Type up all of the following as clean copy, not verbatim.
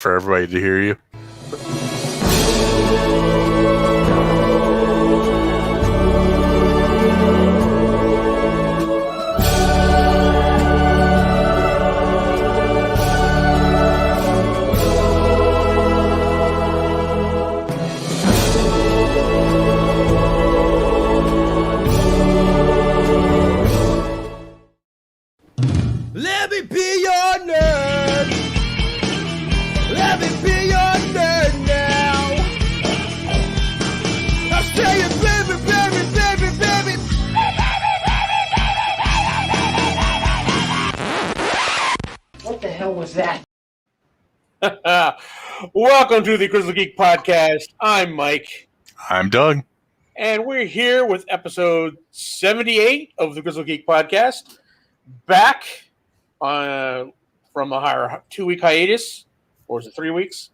for everybody to hear you. Let me be your nerd. Let me be your nerd now. I'm saying, baby, baby, baby, baby. What the hell was that? Welcome to the Grizzled Geek Podcast. I'm Mike. I'm Doug. And we're here with episode 78 of the Grizzled Geek Podcast. Back from a 2-week hiatus. Or was it 3 weeks?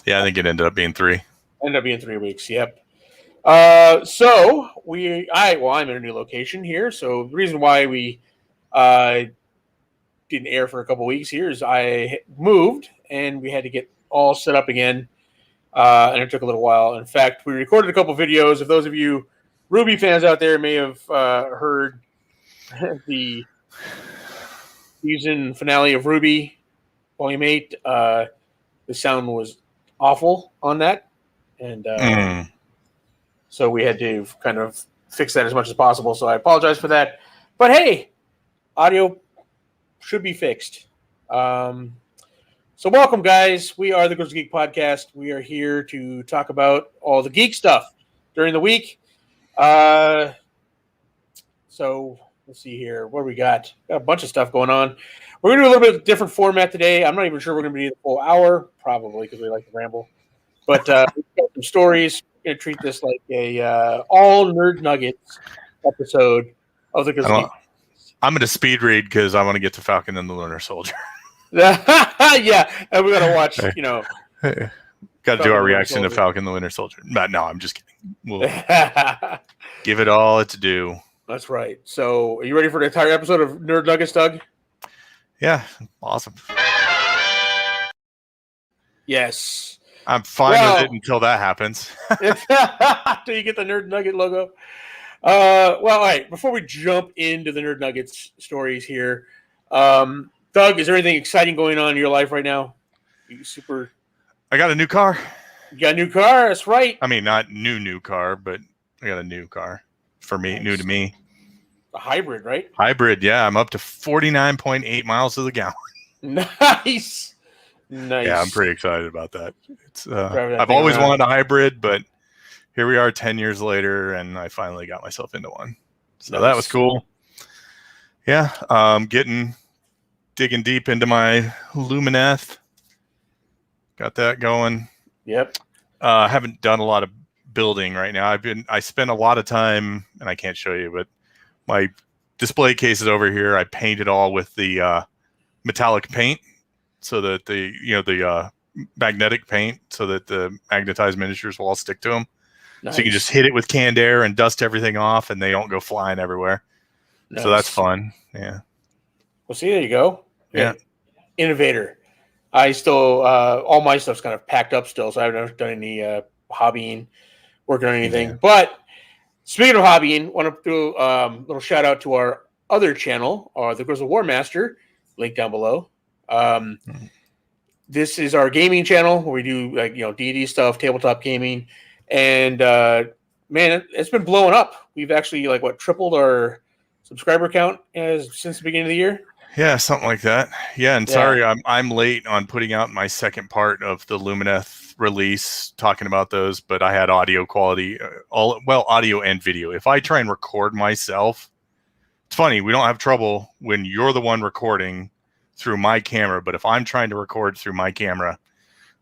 Yeah, I think it ended up being 3. Ended up being 3 weeks, yep. So, I'm in a new location here. So, the reason why we didn't air for a couple weeks here is I moved and we had to get all set up again. And it took a little while. In fact, we recorded a couple videos. If those of you Ruby fans out there may have heard the season finale of Ruby Volume 8, the sound was awful on that. And so we had to kind of fix that as much as possible. So I apologize for that. But hey, audio should be fixed. So welcome, guys. We are the Grizzled Geek Podcast. We are here to talk about all the geek stuff during the week. So let's see here. What do we got? Got a bunch of stuff going on. We're going to do a little bit different format today. I'm not even sure we're going to be the full hour, probably, because we like to ramble. But we've got some stories. We're going to treat this like a all Nerd Nuggets episode of the Grizzled Geek. I'm going to speed read because I want to get to Falcon and the Lunar Soldier. Yeah, and we got to watch, Got to do our reaction to Falcon the Winter Soldier. No, I'm just kidding. We'll give it all it's due. That's right. So, are you ready for the entire episode of Nerd Nuggets, Doug? Yeah, awesome. Yes. I'm fine with it until that happens. Until you get the Nerd Nugget logo. All right. Before we jump into the Nerd Nuggets stories here, Doug, is there anything exciting going on in your life right now? I got a new car. You got a new car? That's right. I mean, not new car, but I got a new car for me, Nice. new to me. A hybrid, right? Hybrid, yeah. I'm up to 49.8 miles to the gallon. Nice. Yeah, I'm pretty excited about that. It's Driving that I've thing always around. wanted a hybrid, but here we are 10 years later, and I finally got myself into one. So that was cool. Yeah, digging deep into my Lumineth. Got that going. Yep. Haven't done a lot of building right now. I spent a lot of time, and I can't show you, but my display case is over here. I painted all with the metallic paint, so that the magnetic paint, so that the magnetized miniatures will all stick to them. Nice. So you can just hit it with canned air and dust everything off, and they don't go flying everywhere. Nice. So that's fun. Yeah. Well, see, there you go. Yeah. Innovator. I still, all my stuff's kind of packed up still, so I haven't done any hobbying, working on anything. Yeah. But speaking of hobbying, want to do a little shout out to our other channel, the Grizzled War Master, link down below. This is our gaming channel where we do D&D stuff, tabletop gaming, and man, it's been blowing up. We've actually tripled our subscriber count since the beginning of the year. Yeah, something like that. Yeah, and sorry, I'm late on putting out my second part of the Lumineth release, talking about those, but I had audio quality, audio and video. If I try and record myself, it's funny, we don't have trouble when you're the one recording through my camera, but if I'm trying to record through my camera,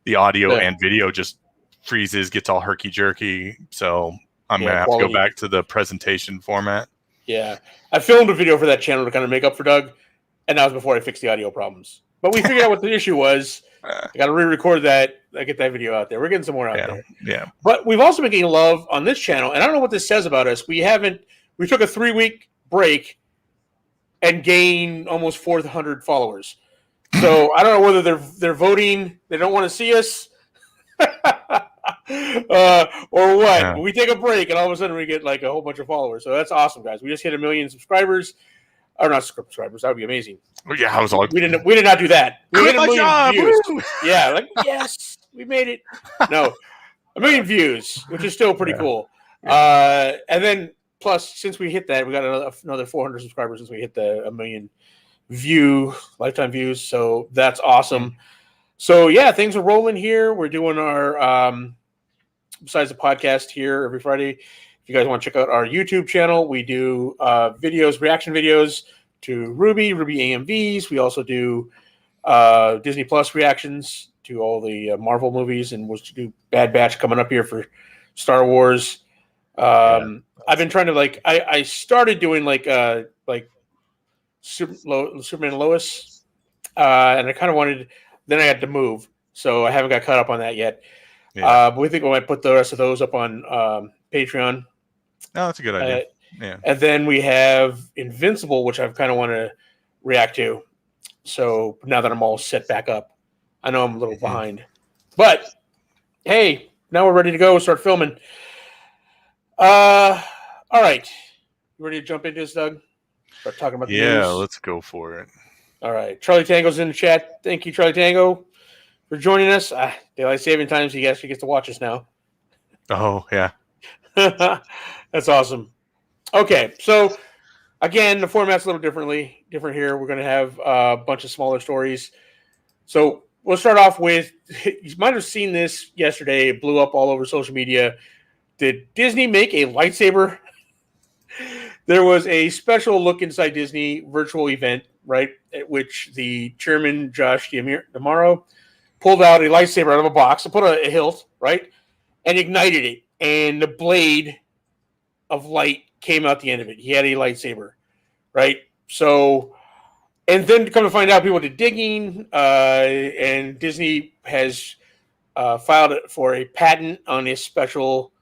the audio and video just freezes, gets all herky-jerky, so I'm going to have to go back to the presentation format. Yeah, I filmed a video for that channel to kind of make up for Doug, and that was before I fixed the audio problems. But we figured out what the issue was. I got to re-record that. I get that video out there. We're getting some more out there. Yeah. But we've also been getting love on this channel, and I don't know what this says about us. We took a 3-week break and gained almost 400 followers. So I don't know whether they're voting. They don't want to see us. Or what? Yeah. We take a break and all of a sudden we get like a whole bunch of followers. So that's awesome, guys. We just hit 1 million subscribers. Or not subscribers. That would be amazing. Yeah, I was all We did not do that. We quit hit 1 my million job. views. Woo! Yeah, like yes, we made it. No, 1 million views, which is still pretty Yeah. cool. And then plus, since we hit that, we got another 400 subscribers since we hit the 1 million lifetime views. So that's awesome. So yeah, things are rolling here. We're doing our besides the podcast here every Friday. If you guys want to check out our YouTube channel, we do videos, reaction videos to Ruby AMVs. We also do Disney Plus reactions to all the Marvel movies, and we'll do Bad Batch coming up here for Star Wars. I've been trying to I started doing Superman and Lois, and I kind of wanted. Then I had to move, so I haven't got caught up on that yet. Yeah. But we think we might put the rest of those up on Patreon. Oh, that's a good idea. Yeah. And then we have Invincible, which I kind of want to react to. So now that I'm all set back up, I know I'm a little behind. But hey, now we're ready to go. Start filming. All right. You ready to jump into this, Doug? Start talking about the news? Let's go for it. All right. Charlie Tango's in the chat. Thank you, Charlie Tango, for joining us. Daylight saving time, so he actually gets to watch us now. Oh, yeah. That's awesome. Okay, so again, the format's a little different here. We're going to have a bunch of smaller stories. So we'll start off with, you might have seen this yesterday. It blew up all over social media. Did Disney make a lightsaber? There was a special Look Inside Disney virtual event, right, at which the chairman, Josh D'Amaro, pulled out a lightsaber out of a box and put a hilt, right, and ignited it. And the blade of light came out the end of it. He had a lightsaber, right? So, and then to come to find out, people did digging, and Disney has filed it for a patent on a special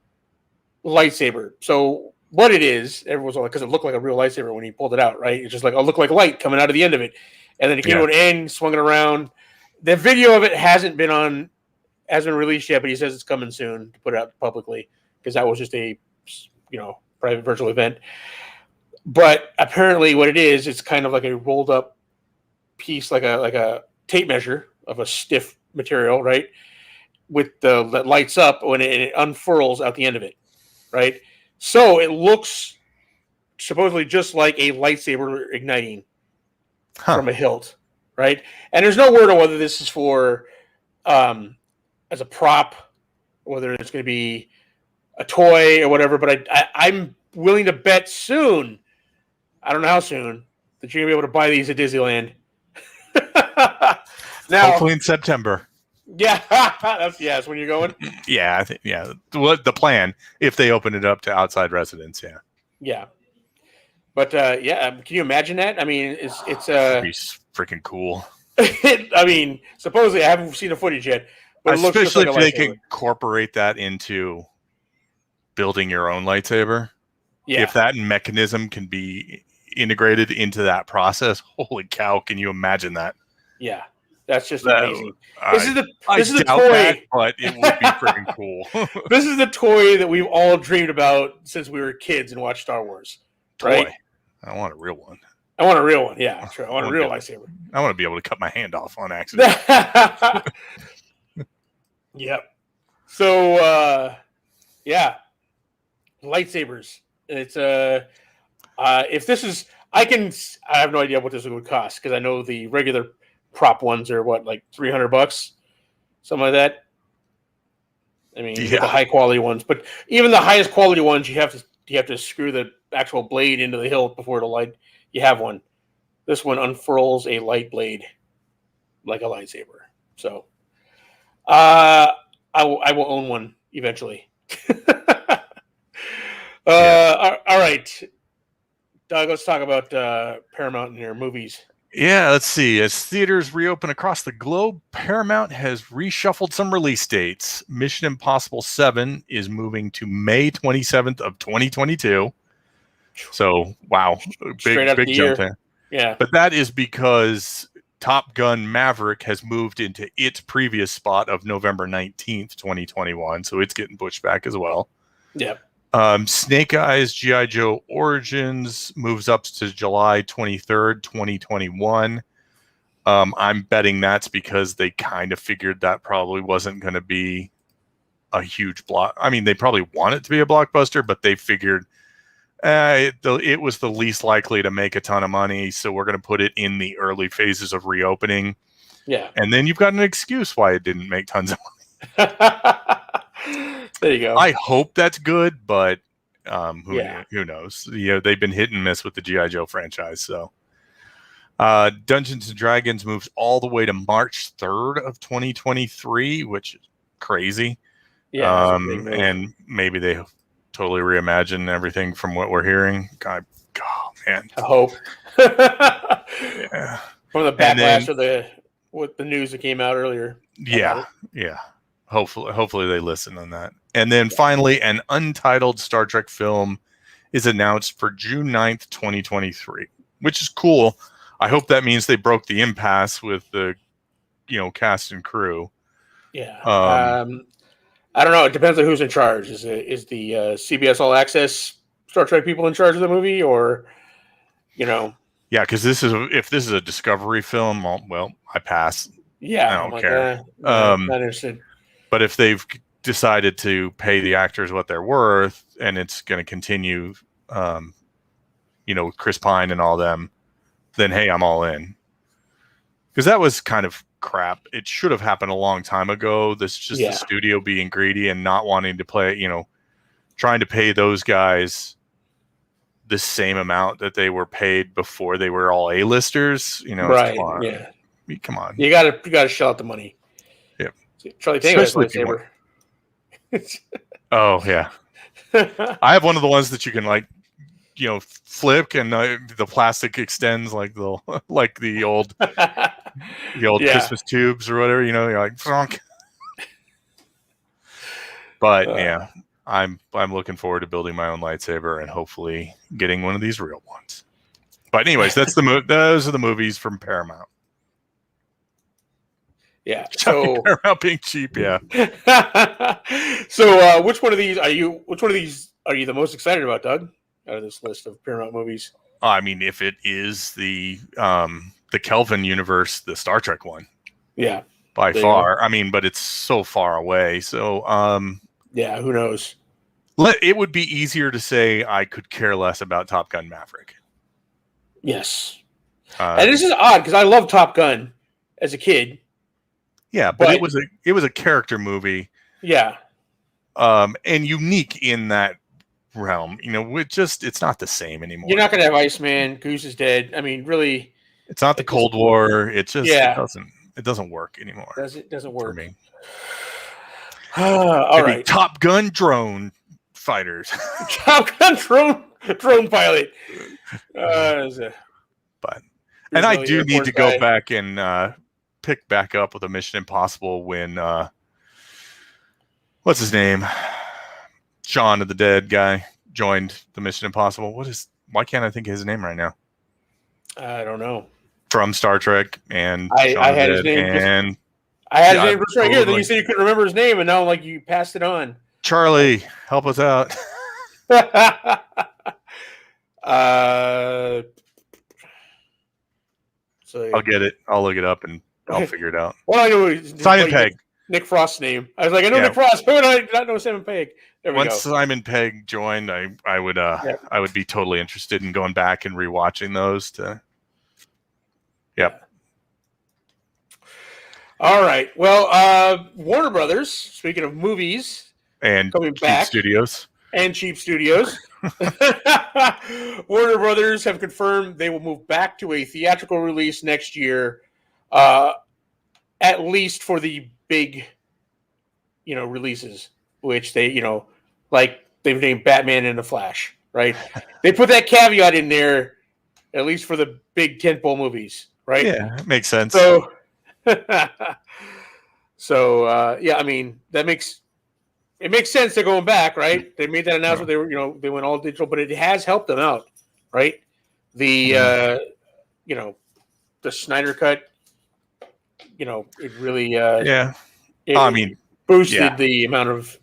lightsaber. So what it is, everyone's like, because it looked like a real lightsaber when he pulled it out, right? It's just like, it looked like light coming out of the end of it. And then it came to an end, swung it around. The video of it hasn't been released yet, but he says it's coming soon to put it out publicly, because that was just a, private virtual event. But apparently what it is, it's kind of like a rolled up piece, like a tape measure of a stiff material, right? With that lights up when it unfurls out the end of it, right? So it looks supposedly just like a lightsaber igniting from a hilt, right? And there's no word on whether this is for as a prop, whether it's going to be a toy or whatever. But I'm willing to bet soon, I don't know how soon, that you're going to be able to buy these at Disneyland. Now, hopefully in September. Yeah, that's when you're going. Yeah, I think What the plan if they open it up to outside residents? Yeah. Yeah, but can you imagine that? I mean, it's It'd be freaking cool. I mean, supposedly I haven't seen the footage yet, but it looks especially just like if they can incorporate that into building your own lightsaber. Yeah. If that mechanism can be integrated into that process, holy cow! Can you imagine that? Yeah, that's just amazing. This is the doubt toy, that, but it would be freaking cool. This is the toy that we've all dreamed about since we were kids and watched Star Wars. Right? Toy. I want a real one. I want a real one. Yeah, sure. I want a real lightsaber. I want to be able to cut my hand off on accident. Yep. So, lightsabers. It's if this is, I have no idea what this would cost, because I know the regular prop ones are like $300, something like that. I mean, the high quality ones, but even the highest quality ones, you have to screw the actual blade into the hilt before it'll light. You have one. This one unfurls a light blade like a lightsaber. So, I will own one eventually. All right, Doug, let's talk about Paramount and their movies. Yeah, let's see. As theaters reopen across the globe, Paramount has reshuffled some release dates. Mission Impossible 7 is moving to May 27th of 2022. So, wow, big jump there. Yeah, but that is because Top Gun Maverick has moved into its previous spot of November 19th, 2021. So it's getting pushed back as well. Yep. Snake Eyes G.I. Joe Origins moves up to July 23rd, 2021. I'm betting that's because they kind of figured that probably wasn't going to be a huge block. I mean, they probably want it to be a blockbuster, but they figured it was the least likely to make a ton of money, so we're going to put it in the early phases of reopening. Yeah. And then you've got an excuse why it didn't make tons of money. There you go. I hope that's good, but who knows? They've been hit and miss with the G.I. Joe franchise. So Dungeons & Dragons moves all the way to March 3rd of 2023, which is crazy. Yeah. And maybe they totally reimagine everything from what we're hearing. God, man. I hope. Yeah. From the backlash with the news that came out earlier. Yeah. Hopefully they listen on that. And then finally, an untitled Star Trek film is announced for June 9th, 2023, which is cool. I hope that means they broke the impasse with the, cast and crew. Yeah. I don't know. It depends on who's in charge. Is the CBS All Access Star Trek people in charge of the movie, or Yeah, because if this is a Discovery film, well, I pass. Yeah, I don't care. Not interested. But if they've decided to pay the actors what they're worth, and it's going to continue, with Chris Pine and all them, then hey, I'm all in. Because that was kind of crap. It should have happened a long time ago. This is just the studio being greedy and not wanting to play, trying to pay those guys the same amount that they were paid before they were all A-listers. Right? Come on. Yeah. Come on. You gotta shell out the money. Yep. Charlie Taylor's lightsaber. Oh yeah. I have one of the ones that you can flick and the plastic extends like the old Christmas tubes or whatever. You're like, Fronk. But yeah, I'm looking forward to building my own lightsaber and hopefully getting one of these real ones. But anyways, those are the movies from Paramount. Yeah. So Paramount being cheap, yeah. So which one of these are you the most excited about, Doug? Out of this list of Paramount movies? I mean, if it is the Kelvin universe, the Star Trek one. Yeah. By far. I mean, but it's so far away. So yeah, who knows? It would be easier to say I could care less about Top Gun Maverick. Yes. And this is odd because I love Top Gun as a kid. Yeah, but it was a character movie. Yeah. And unique in that realm. It's not the same anymore. You're not going to have Iceman. Goose is dead. I mean, really. It's not the Cold War. It just it doesn't work anymore. It doesn't work for me. All right. Top Gun drone fighters. Top Gun drone pilot. And I do need to go back and pick back up with a Mission Impossible when what's his name? Shaun of the Dead guy joined the Mission Impossible. Why can't I think of his name right now? I don't know. From Star Trek and I had his name. And I had his name just right here. Then you said you couldn't remember his name, and now you passed it on. Charlie, help us out. So I'll get it. I'll look it up and I'll figure it out. Well, I know Simon Pegg. Nick Frost's name. I was like, I know Nick Frost. Who would I not know Simon Pegg? There we go. Once Simon Pegg joined, I would be totally interested in going back and rewatching those. Yep. All right. Well, Warner Brothers. Speaking of movies and coming back, studios and cheap studios, Warner Brothers have confirmed they will move back to a theatrical release next year, at least for the big, releases, which they, like they've named Batman and The Flash, right? They put that caveat in there, at least for the big tentpole movies, right? Yeah, it makes sense. So, I mean, it makes sense they're going back, right? They made that announcement. They were, they went all digital, but it has helped them out, right? The, the Snyder Cut it really Yeah. it, I mean, boosted yeah. the amount of.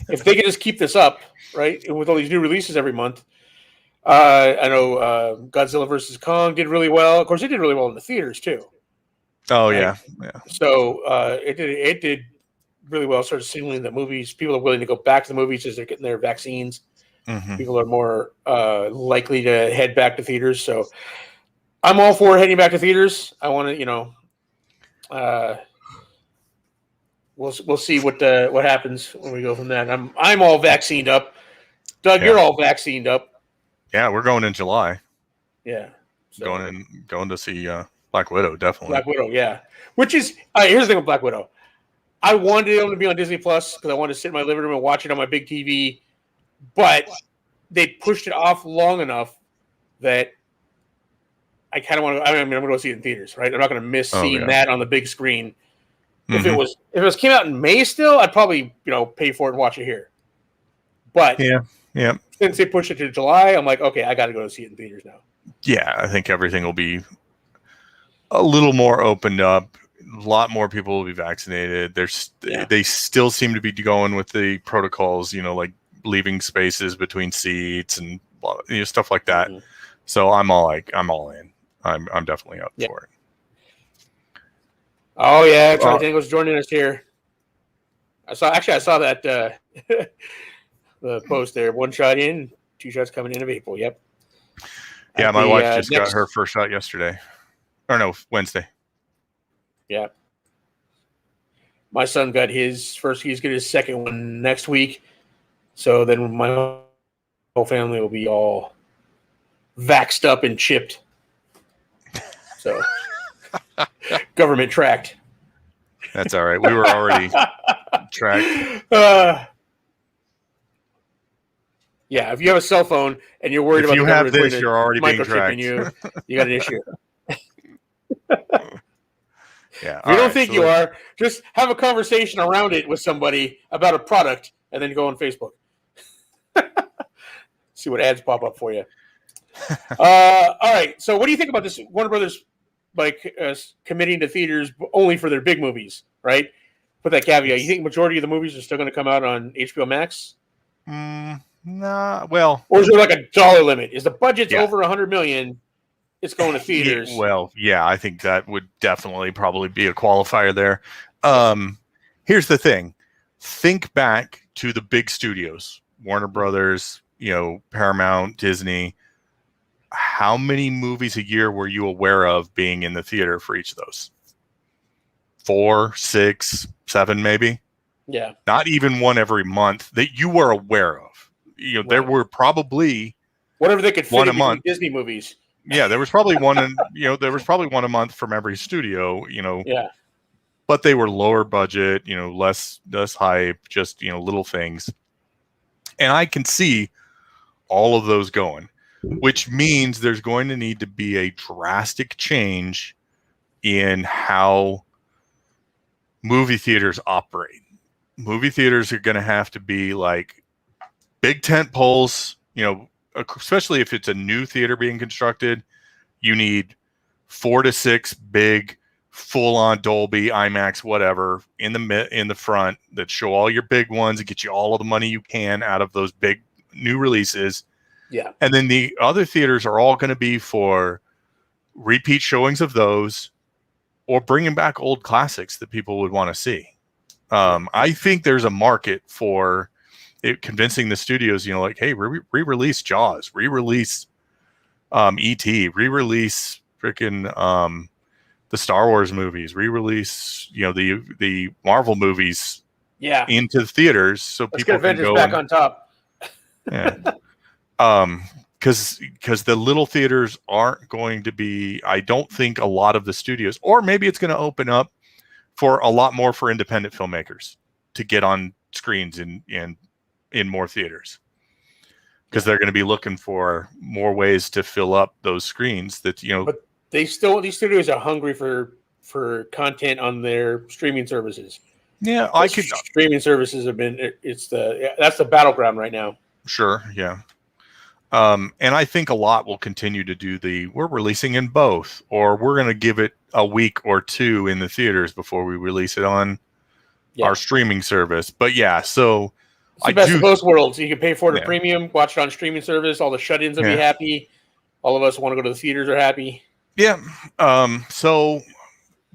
If they could just keep this up, right, and with all these new releases every month. I know Godzilla vs. Kong did really well. Of course, it did really well in the theaters too. Oh Right? yeah. So it did really well. Started signaling that movies, people are willing to go back to the movies as they're getting their vaccines. Mm-hmm. People are more likely to head back to theaters. So I'm all for heading back to theaters. I want to, we'll see what happens when we go from that. I'm all vaccinated up. Doug, you're all vaccinated up. Yeah, we're going in July. Yeah, so. Going to see Black Widow, definitely. Black Widow, yeah. Which is here's the thing with Black Widow. I wanted it to be on Disney Plus because I wanted to sit in my living room and watch it on my big TV, but they pushed it off long enough that I kind of want to. I mean, I'm going to go see it in theaters, right? I'm not going to miss seeing that on the big screen. If it was came out in May still, I'd probably pay for it and watch it here. But yeah. Since they pushed it to July, I'm like, okay, I got to go see it in theaters now. Yeah, I think everything will be a little more opened up. A lot more people will be vaccinated. They still seem to be going with the protocols, like leaving spaces between seats and stuff like that. Mm-hmm. So I'm all in. I'm definitely up for it. Oh yeah, Charlie Tango's joining us here. I saw that the post there. 1 shot in, 2 shots coming in of April. Yep. Yeah, my wife just got her first shot yesterday. Or no, Wednesday. Yeah. My son got his first. He's getting his second one next week. So then my whole family will be all vaxxed up and chipped. So government tracked. That's all right. We were already tracked. Yeah, if you have a cell phone and you're worried about you have this, you're already being tracked. You got an issue. Yeah, if you don't think you are, just have a conversation around it with somebody about a product, and then go on Facebook. See what ads pop up for you. All right. So, what do you think about this? Warner Brothers, committing to theaters only for their big movies, right? Put that caveat. You think majority of the movies are still going to come out on HBO Max? Nah. Well, or is there like a dollar limit? Is the budget's over $100 million? It's going to theaters. Yeah, I think that would definitely probably be a qualifier there. Here's the thing. Think back to the big studios, Warner Brothers, Paramount, Disney. How many movies a year were you aware of being in the theater for each of those? 4, 6, 7, maybe? Yeah. Not even one every month that you were aware of. There were probably whatever they could fit in month. Disney movies. Yeah, there was probably one, there was probably one a month from every studio, Yeah. But they were lower budget, less hype, just little things. And I can see all of those going, which means there's going to need to be a drastic change in how movie theaters operate. Movie theaters are going to have to be like big tent poles, especially if it's a new theater being constructed. You need 4 to 6 big, full-on Dolby, IMAX, whatever, in the front that show all your big ones and get you all of the money you can out of those big new releases. Yeah. And then the other theaters are all going to be for repeat showings of those or bringing back old classics that people would want to see. I think there's a market for it, convincing the studios, hey, re-release Jaws, re-release E.T., re-release freaking the Star Wars movies, re-release the Marvel movies into theaters so people can go back on top. Yeah. Because the little theaters aren't going to be, I don't think a lot of the studios, or maybe it's going to open up for a lot more for independent filmmakers to get on screens in more theaters, because they're going to be looking for more ways to fill up those screens that, but these studios are hungry for content on their streaming services. Yeah. Streaming services have been, that's the battleground right now. Sure. Yeah. And I think a lot will continue to do we're releasing in both, or we're going to give it a week or two in the theaters before we release it on our streaming service. But yeah, so it's the best of both worlds. You can pay for it a premium, watch it on streaming service. All the shut-ins will be happy. All of us who want to go to the theaters are happy. Yeah. So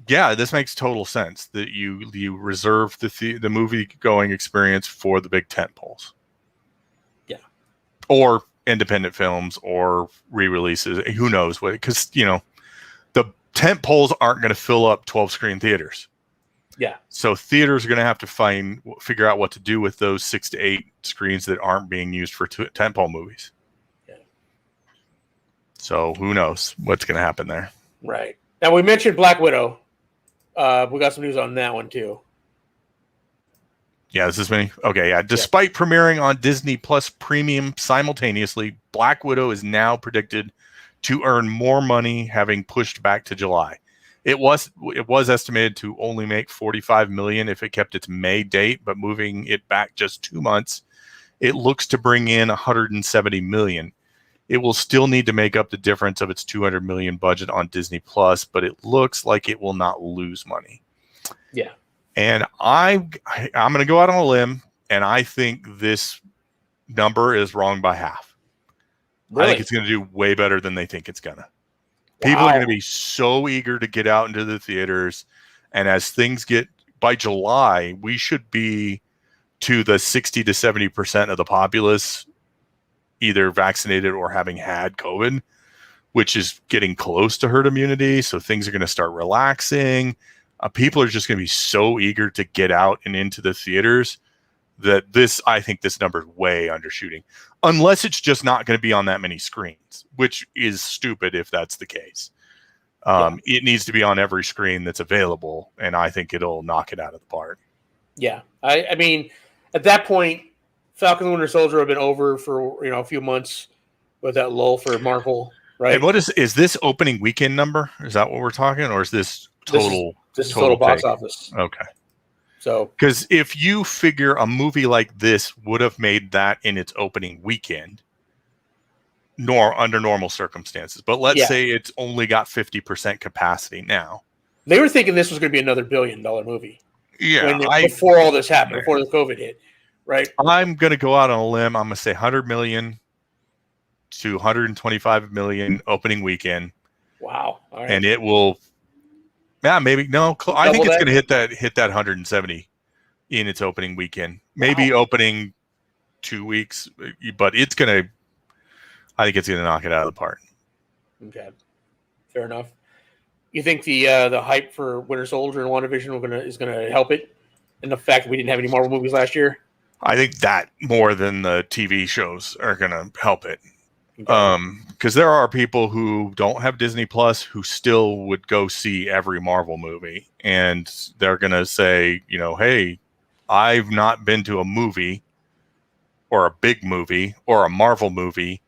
yeah, this makes total sense that you reserve the movie going experience for the big tent poles. Yeah. Or independent films or re-releases. Who knows what? Because the tent poles aren't going to fill up 12 screen theaters. Yeah. So theaters are going to have to figure out what to do with those 6 to 8 screens that aren't being used for tentpole movies. Yeah. So who knows what's going to happen there? Right. Now we mentioned Black Widow. We got some news on that one too. Yeah, is this many? Okay, yeah. Despite premiering on Disney Plus Premium simultaneously, Black Widow is now predicted to earn more money, having pushed back to July. It was estimated to only make $45 million if it kept its May date, but moving it back just 2 months, it looks to bring in $170 million. It will still need to make up the difference of its $200 million budget on Disney Plus, but it looks like it will not lose money. Yeah. And I'm going to go out on a limb, and I think this number is wrong by half. Really? I think it's going to do way better than they think it's going to. People are going to be so eager to get out into the theaters, and as things get by July, we should be to the 60 to 70% of the populace either vaccinated or having had COVID, which is getting close to herd immunity. So things are going to start relaxing. People are just going to be so eager to get out and into the theaters that I think this number is way undershooting, unless it's just not going to be on that many screens, which is stupid if that's the case. It needs to be on every screen that's available, and I think it'll knock it out of the park. Yeah. I mean, at that point, Falcon and Winter Soldier have been over for a few months with that lull for Marvel, right? And what is this opening weekend number? Is that what we're talking, or is this total? This is total box office. Okay. So, because if you figure a movie like this would have made that in its opening weekend, under normal circumstances, but let's say it's only got 50% capacity now. They were thinking this was going to be another $1 billion movie. Yeah, before all this happened, before the COVID hit, right? I'm going to go out on a limb. I'm going to say 100 million to 125 million opening weekend. Wow! All right. And it will. Yeah, maybe no. I think it's going to hit that 170 in its opening weekend. Maybe opening 2 weeks, but it's going to. I think it's going to knock it out of the park. Okay, fair enough. You think the hype for Winter Soldier and WandaVision is going to help it, and the fact that we didn't have any Marvel movies last year? I think that more than the TV shows are going to help it. Because there are people who don't have Disney Plus who still would go see every Marvel movie, and they're going to say, hey, I've not been to a movie or a big movie or a Marvel movie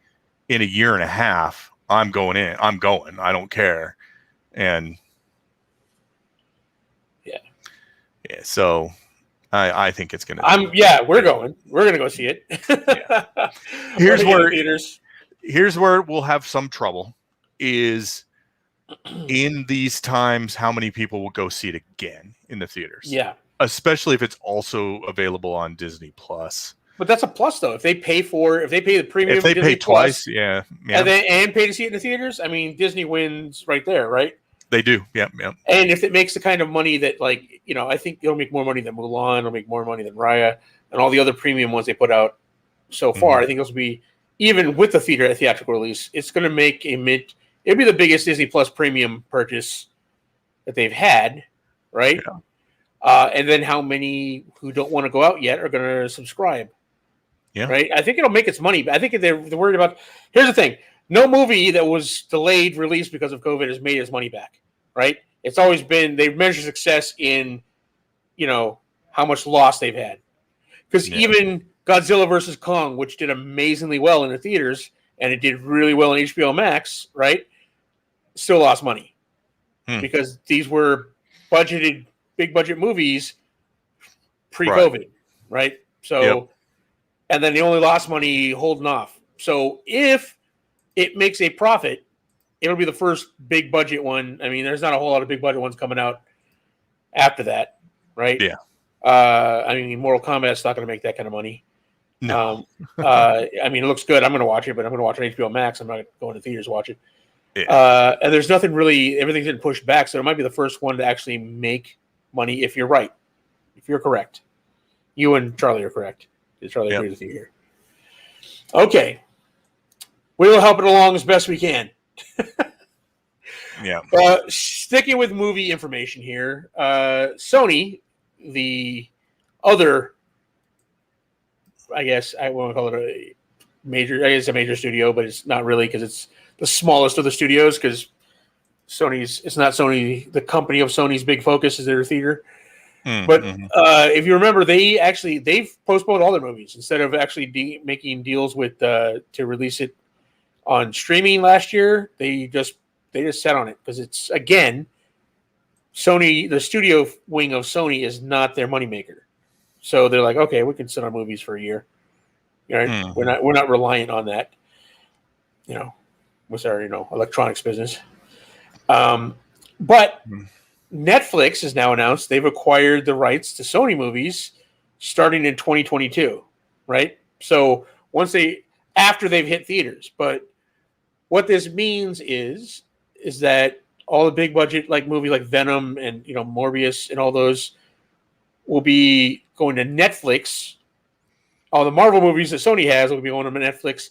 in a year and a half. I'm going. I don't care. And yeah. So I think it's going to. We're going. We're going to go see it. Here's where we'll have some trouble is in these times, how many people will go see it again in the theaters? Yeah. Especially if it's also available on Disney Plus. But that's a plus though. If they pay the premium, if they Disney pay Plus, twice, yeah. And pay to see it in the theaters, I mean, Disney wins right there, right? They do. Yeah. And if it makes the kind of money that I think it'll make more money than Mulan, it'll make more money than Raya and all the other premium ones they put out so far. I think those will be, even with the theatrical release, it's going to make it'll be the biggest Disney Plus premium purchase that they've had, right? Yeah. And then how many who don't want to go out yet are going to subscribe? Yeah. Right. I think it'll make its money. I think they're worried about. Here's the thing: no movie that was delayed release because of COVID has made its money back. Right. It's always been they measure success in, how much loss they've had. Because even Godzilla versus Kong, which did amazingly well in the theaters, and it did really well on HBO Max, right? Still lost money because these were big budget movies pre-COVID, right? So, and then they only lost money holding off, So if it makes a profit, it'll be the first big budget one. I mean, there's not a whole lot of big budget ones coming out after that, right? Yeah. I mean, Mortal Kombat's not going to make that kind of money. No. I mean, it looks good. I'm going to watch it, but I'm going to watch it on HBO Max. I'm not going to theaters to watch it. Yeah. And there's nothing really, everything's been pushed back. So it might be the first one to actually make money if you're right. If you're correct. You and Charlie are correct. Charlie agrees with you here. Okay. We will help it along as best we can. Yeah. Sticking with movie information here, Sony, the other, I guess I won't call it a major. I guess it's a major studio, but it's not really because it's the smallest of the studios. Because it's not Sony. The company of Sony's big focus is their theater. But if you remember, they've postponed all their movies instead of actually making deals with to release it on streaming last year. They just sat on it because it's, again, Sony. The studio wing of Sony is not their moneymaker, so they're like, okay, we can sit on movies for a year. Right? We're not reliant on that. With our electronics business. But Netflix has now announced they've acquired the rights to Sony movies starting in 2022, right? So after they've hit theaters. But what this means is that all the big budget like movies like Venom and Morbius and all those will be going to Netflix. All the Marvel movies that Sony has will be going to Netflix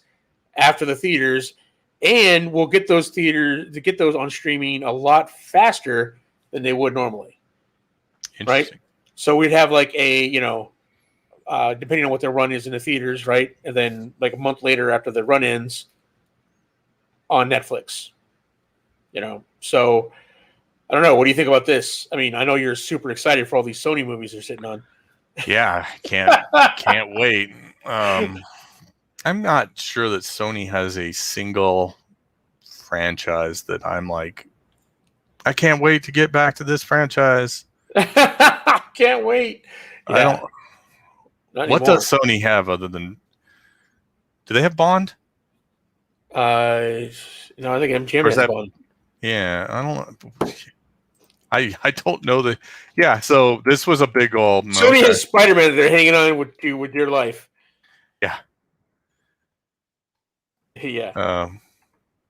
after the theaters, and we'll get those on streaming a lot faster than they would normally, right? So we'd have like a, depending on what their run is in the theaters, right? And then like a month later after the run ends on Netflix, So I don't know. What do you think about this? I mean, I know you're super excited for all these Sony movies they're sitting on. Yeah, can't wait. I'm not sure that Sony has a single franchise that I'm like, I can't wait to get back to this franchise. Can't wait. Yeah. I don't. What does Sony have other than? Do they have Bond? No, I think MGM has Bond. Yeah, I don't. I don't know the. Yeah, so this was a big old. Sony has Spider-Man that they're hanging on with dear life. Yeah. Yeah.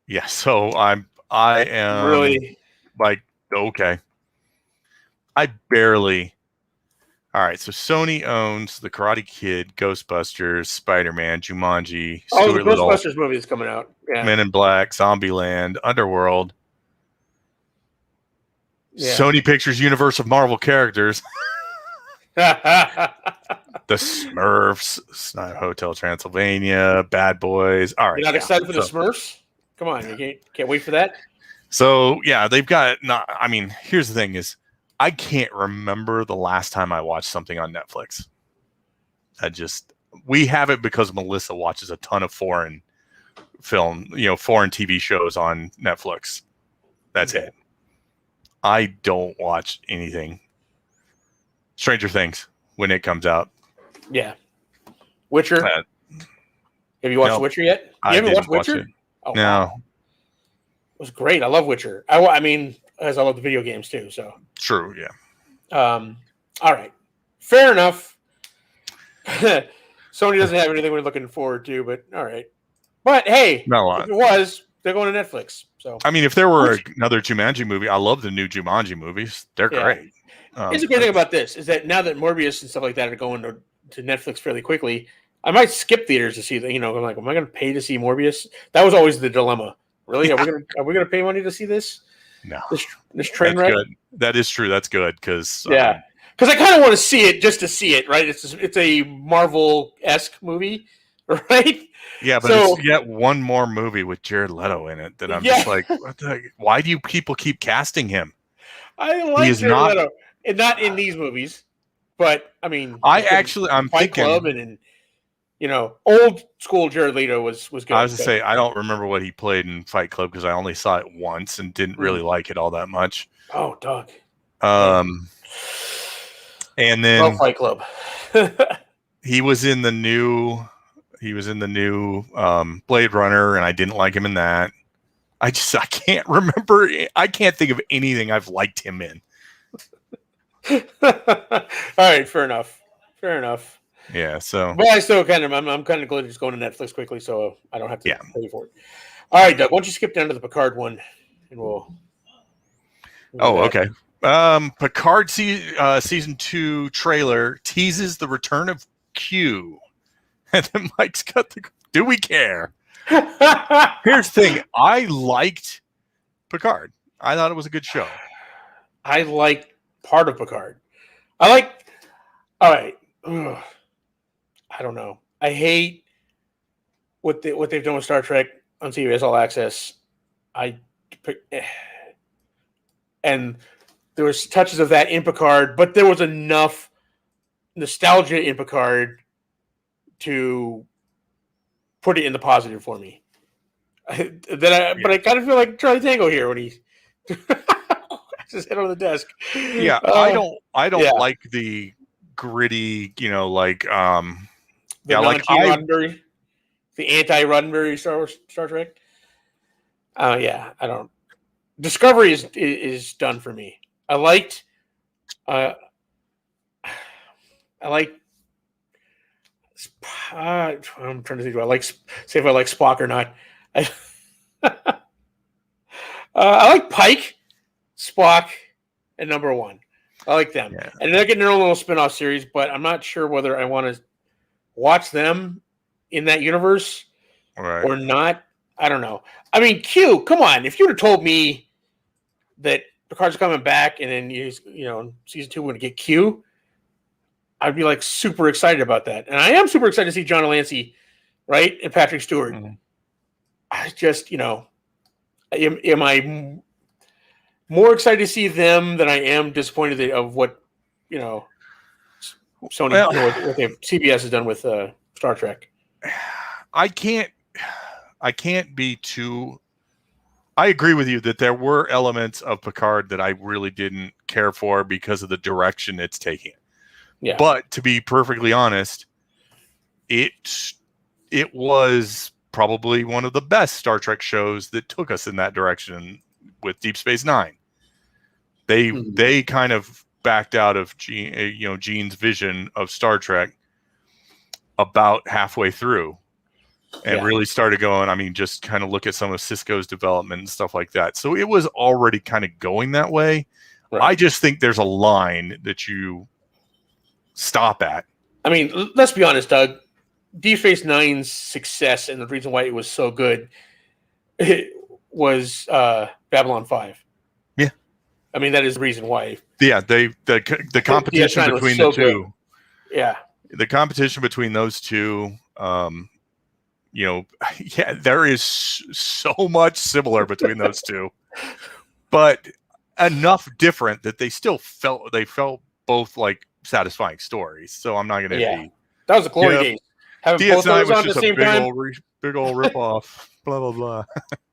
Yeah. So I am really. Like, okay. I barely. All right, so Sony owns The Karate Kid, Ghostbusters, Spider-Man, Jumanji, the Ghostbusters movie is coming out. Yeah. Men in Black, Zombieland, Underworld. Yeah. Sony Pictures universe of Marvel characters. The Smurfs, Hotel Transylvania, Bad Boys. All right. You're not excited for the Smurfs? Come on, you can't wait for that? So, yeah, they've got here's the thing is I can't remember the last time I watched something on Netflix. We have it because Melissa watches a ton of foreign film, foreign TV shows on Netflix. That's it. I don't watch anything. Stranger Things when it comes out. Yeah. Witcher. Have you watched Witcher yet? You haven't watched Witcher? Oh, no. Wow. It was great. I love Witcher. I mean, as I love the video games too. So true. Yeah. All right. Fair enough. Sony doesn't have anything we're looking forward to, but all right. But hey, if it was, they're going to Netflix. So I mean, if there were another Jumanji movie, I love the new Jumanji movies. They're great. Here's the great thing about this is that now that Morbius and stuff like that are going to Netflix fairly quickly, I might skip theaters to see that. I'm like, am I going to pay to see Morbius? That was always the dilemma. Really, are we going to pay money to see this? No, this train wreck. Good. That is true. That's good because because I kind of want to see it just to see it. Right? It's a Marvel-esque movie, right? Yeah, but it's yet one more movie with Jared Leto in it that I'm just like, why do you people keep casting him? I like Jared Leto, and not in these movies, but I mean, I'm Fight thinking Club and old school Jared Leto was good. I was to say I don't remember what he played in Fight Club because I only saw it once and didn't really like it all that much. Oh, Doug. And then Fight Club. He was in the new He was in the new Blade Runner, and I didn't like him in that. I can't remember. I can't think of anything I've liked him in. All right, fair enough. Yeah, so. But I still I'm kind of glad to just go to Netflix quickly, so I don't have to pay for it. All right, Doug, why don't you skip down to the Picard one, and we'll okay. Picard season 2 trailer teases the return of Q, and then Mike's got the. Do we care? Here's the thing. I liked Picard. I thought it was a good show. I liked part of Picard. All right. Ugh. I don't know. I hate what they've done with Star Trek on CBS All Access. And there was touches of that in Picard, but there was enough nostalgia in Picard to put it in the positive for me. But I kind of feel like Charlie Tango here when he just hit on the desk. Yeah, I don't like the gritty, Roddenberry, the anti-Roddenberry Star Trek. I don't. Discovery is done for me. I liked. I'm trying to think. Do I say if I like Spock or not? I like Pike, Spock, and Number One. I like them, and they're getting their own little spin-off series. But I'm not sure whether I want to watch them in that universe or not. I don't know. I mean, Q, come on! If you would have told me that Picard's coming back and then season 2 we're going to get Q, I'd be like super excited about that. And I am super excited to see John Delancey, right? And Patrick Stewart. Mm-hmm. I just, am I more excited to see them than I am disappointed of what, Sony, what CBS has done with Star Trek? I can't be too. I agree with you that there were elements of Picard that I really didn't care for because of the direction it's taking. Yeah. But to be perfectly honest, it was probably one of the best Star Trek shows that took us in that direction with Deep Space Nine. They kind of backed out of Gene's vision of Star Trek about halfway through. And really started going, just kind of look at some of Cisco's development and stuff like that. So it was already kind of going that way. Right. I just think there's a line that you stop at. Let's be honest, Doug. Deep Space Nine's success and the reason why it was so good was Babylon 5. Yeah. That is the reason why. Yeah, the competition between the two. Good. Yeah. The competition between those two, there is so much similar between those two, but enough different that they still felt both like satisfying stories. So I'm not going to be. That was a glory days. Having both those on at the same time. Big old rip off. Blah blah blah.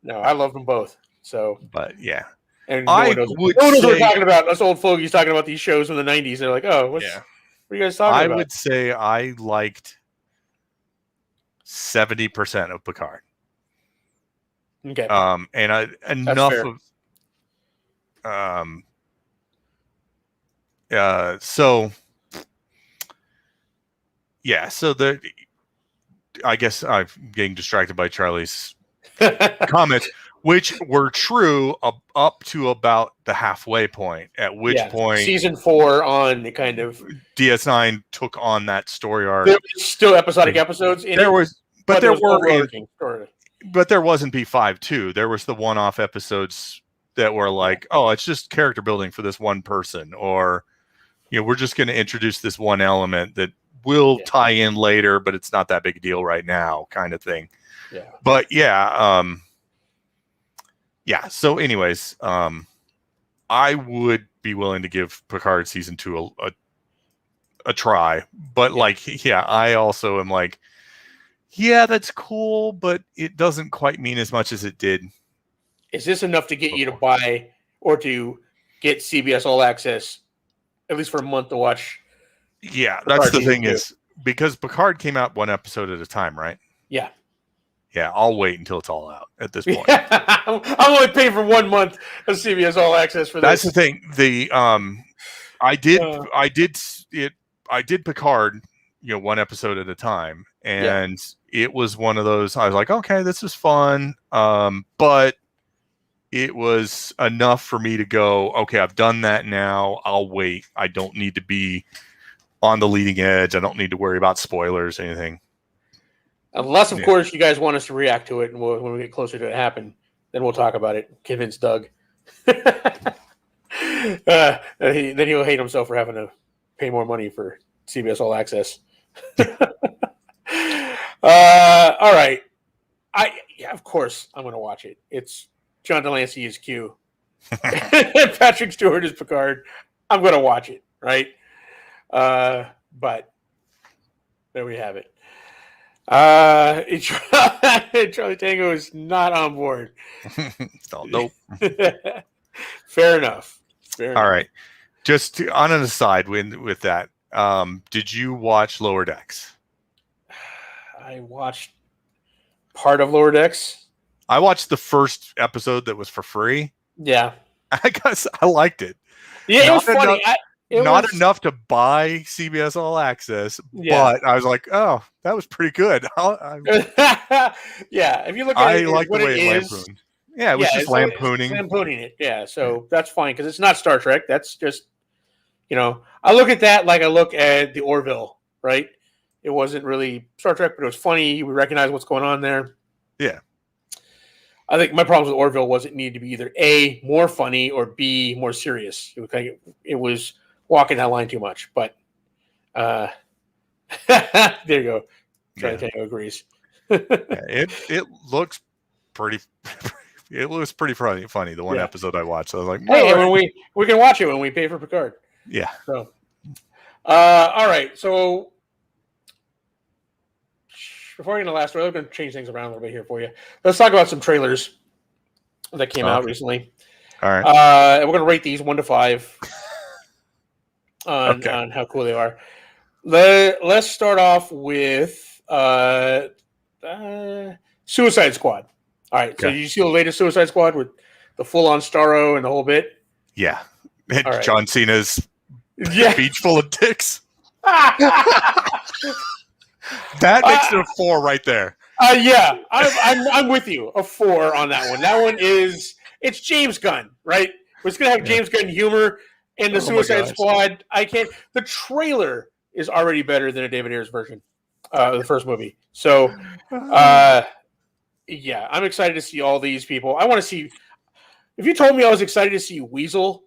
No, I loved them both. So, but yeah, and no one knows what we're talking about. Us old fogies talking about these shows from the '90s. They're like, oh, what are you guys talking about? I would say I liked 70% of Picard. Okay. And enough of so I guess I'm getting distracted by Charlie's comments, which were true up to about the halfway point, at which point season 4 on the kind of DS9 took on that story arc. There was still episodic episodes in but there wasn't B5 too. There was the one-off episodes that were like, oh, it's just character building for this one person, or we're just going to introduce this one element that will tie in later, but it's not that big a deal right now, kind of thing. Yeah. But So, anyways, I would be willing to give Picard season 2 a try, but I also am like, that's cool, but it doesn't quite mean as much as it did. Is this enough to get you to buy or to get CBS All Access at least for a month to watch? Yeah, that's the thing is because Picard came out one episode at a time, right? Yeah. Yeah, I'll wait until it's all out at this point. I'm only paying for 1 month of CBS All Access for this. That's the thing. I did Picard, one episode at a time, and it was one of those. I was like, okay, this is fun, but it was enough for me to go, okay, I've done that now. I'll wait. I don't need to be on the leading edge. I don't need to worry about spoilers or anything. Unless, of course, you guys want us to react to it, and when we get closer to it happen, then we'll talk about it. Convince Doug. Then he'll hate himself for having to pay more money for CBS All Access. All right. Of course, I'm going to watch it. It's John Delancey is Q. Patrick Stewart is Picard. I'm going to watch it, right? But there we have it. Charlie Tango is not on board. Nope. Fair enough. All right. Just on an aside with that, did you watch Lower Decks? I watched part of Lower Decks. I watched the first episode that was for free. Yeah. I guess I liked it. Yeah, it was funny. Not enough to buy CBS All Access, but I was like, oh, that was pretty good. Yeah, if you look at it, like the way it lampooned. Yeah, it was just lampooning. Lamponing it, yeah. So that's fine because it's not Star Trek. That's just, I look at that like I look at the Orville, right? It wasn't really Star Trek, but it was funny. We recognize what's going on there. Yeah. I think my problem with Orville was it needed to be either A, more funny, or B, more serious. It was walking that line too much, but there you go. Charlie Tango agrees. It looks pretty. It was pretty funny. The one episode I watched, I was like, "Hey, when we can watch it when we pay for Picard." Yeah. So, all right. So before we get into the last one, I'm going to change things around a little bit here for you. Let's talk about some trailers that came out recently. All right. We're going to rate these 1 to 5 on how cool they are. Let's start off with Suicide Squad. All right. So you see the latest Suicide Squad with the full-on Starro and the whole bit? Yeah. Right. John Cena's beach full of dicks. That makes it a 4 right there. Yeah, I'm with you. A 4 on that one. That one it's James Gunn, right? It's gonna have James Gunn humor in the Suicide Squad. The trailer is already better than a David Ayers version of the first movie. So, yeah, I'm excited to see all these people. I want to see. If you told me I was excited to see Weasel,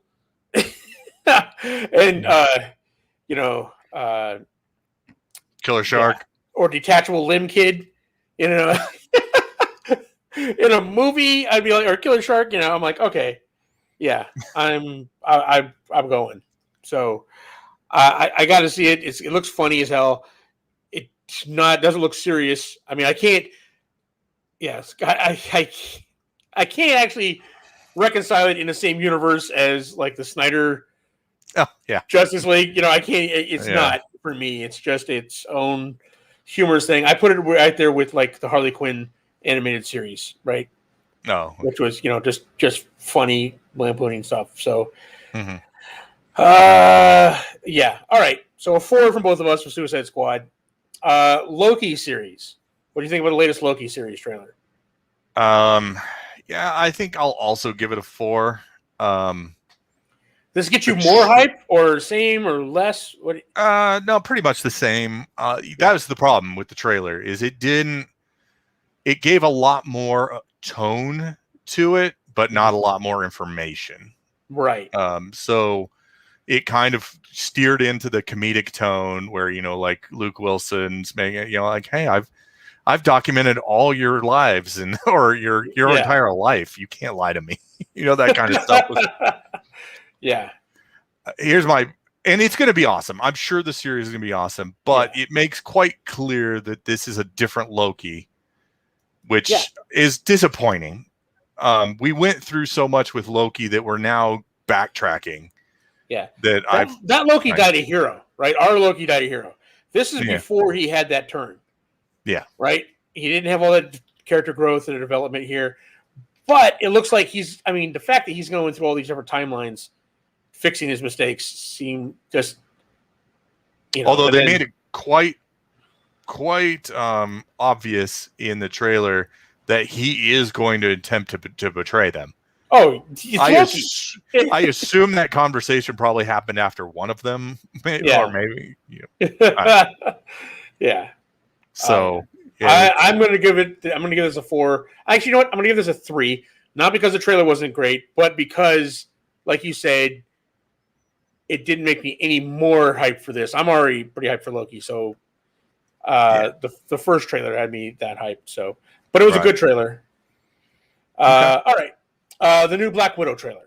and Killer Shark or Detachable Limb Kid, in a movie, I'd be like, or Killer Shark. I'm like, okay, yeah, I'm going. So I got to see it. It looks funny as hell. Doesn't look serious. I mean, I can't. Yes, I can't actually reconcile it in the same universe as like the Snyder Justice League. I can't. It's not for me. It's just its own humorous thing. I put it right there with like the Harley Quinn animated series, right? No, which was just funny lampooning stuff. So, mm-hmm. Yeah. All right. So a 4 from both of us for Suicide Squad. Loki series. What do you think about the latest Loki series trailer? Yeah, I think I'll also give it a 4. Does it get you more hype or same or less? What? No, pretty much the same. That was the problem with the trailer. Is it gave a lot more tone to it, but not a lot more information. Right. So it kind of steered into the comedic tone where, like Luke Wilson's making, like, hey, I've documented all your lives or your entire life. You can't lie to me. That kind of stuff. Yeah. And it's going to be awesome. I'm sure the series is going to be awesome, but it makes quite clear that this is a different Loki, which is disappointing. We went through so much with Loki that we're now backtracking. Yeah. That Loki died a hero, right? Our Loki died a hero. This is before he had that turn. Yeah. Right? He didn't have all that character growth and development here. But it looks like the fact that he's going through all these different timelines, fixing his mistakes, seem just, Although they made it quite obvious in the trailer that he is going to attempt to betray them. Oh, I assume that conversation probably happened after one of them, or maybe. Yeah. So I'm going to give this a 4. Actually, you know what? I'm going to give this a 3. Not because the trailer wasn't great, but because, like you said, it didn't make me any more hyped for this. I'm already pretty hyped for Loki, so the first trailer had me that hyped. So, but it was a good trailer. All right, the new Black Widow trailer.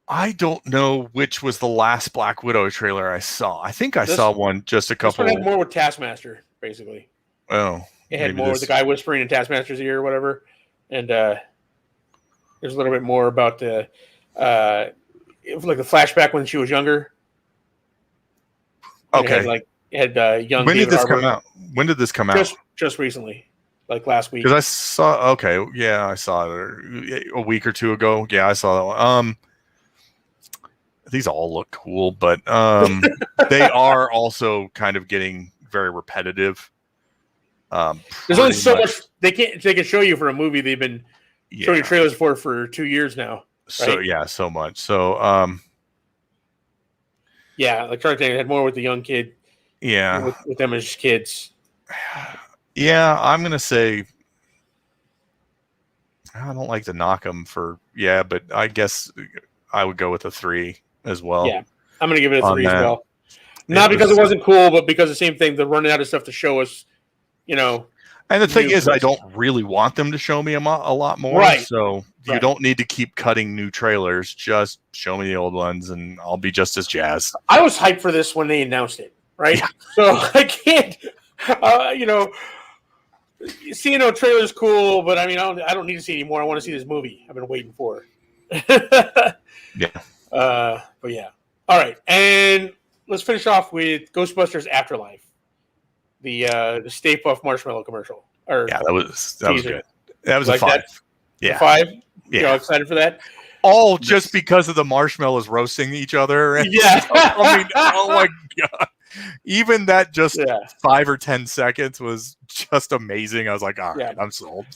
I don't know which was the last Black Widow trailer I saw. I think I saw one just a couple. This one had more with Taskmaster, basically. Oh, it had more with the guy whispering in Taskmaster's ear or whatever, and there's a little bit more about the it was like the flashback when she was younger. Okay, it had young. When David did this Harbour. come out? When did this come out? Just recently, like last week. Because I saw. Okay, yeah, I saw it a week or two ago. Yeah, I saw that one. These all look cool, but they are also kind of getting very repetitive. There's only so much they can show you for a movie they've been showing you trailers for 2 years now. Right? So so much. So like Shark Tank had more with the young kid. Yeah, with them as kids. Yeah, I'm gonna say I don't like to knock them for but I guess I would go with a 3 as well. Yeah, I'm gonna give it a 3 as well. Not because it wasn't cool, but because the same thing, they're running out of stuff to show us. And the thing is, I don't really want them to show me a lot more. Right. So you don't need to keep cutting new trailers. Just show me the old ones, and I'll be just as jazzed. I was hyped for this when they announced it, right? Yeah. So I can't, seeing a trailer is cool, but I mean, I don't need to see any more. I want to see this movie. I've been waiting for. Yeah. But yeah. All right, and let's finish off with Ghostbusters Afterlife. The Stay Puft Marshmallow commercial. That was good. That was a 5. That? Yeah, 5. Yeah, you're all excited for that. All just because of the marshmallows roasting each other. Yeah. I mean, oh my god! Even that 5 or 10 seconds was just amazing. I was like, all right, I'm sold.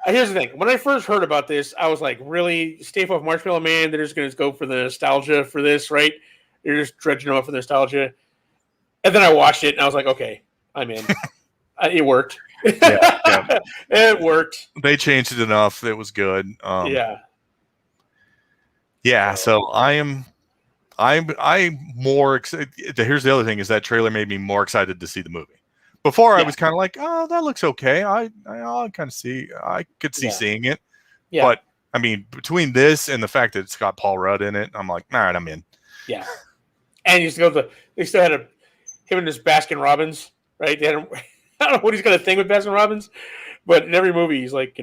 Here's the thing: when I first heard about this, I was like, really, Stay Puft Marshmallow Man? They're just going to go for the nostalgia for this, right? They're just dredging them up for the nostalgia. And then I watched it, and I was like, okay. I'm in. It worked. It worked. They changed it enough. It was good. Yeah. So I'm more excited. Here's the other thing: is that trailer made me more excited to see the movie. Before I was kind of like, oh, that looks okay. I kind of see. I could see seeing it. Yeah. But I mean, between this and the fact that it's got Paul Rudd in it, I'm like, all right, I'm in. Yeah. And they still had him and his Baskin Robbins. Right? They had him, I don't know what he's got a thing with Baskin Robbins, but in every movie he's like,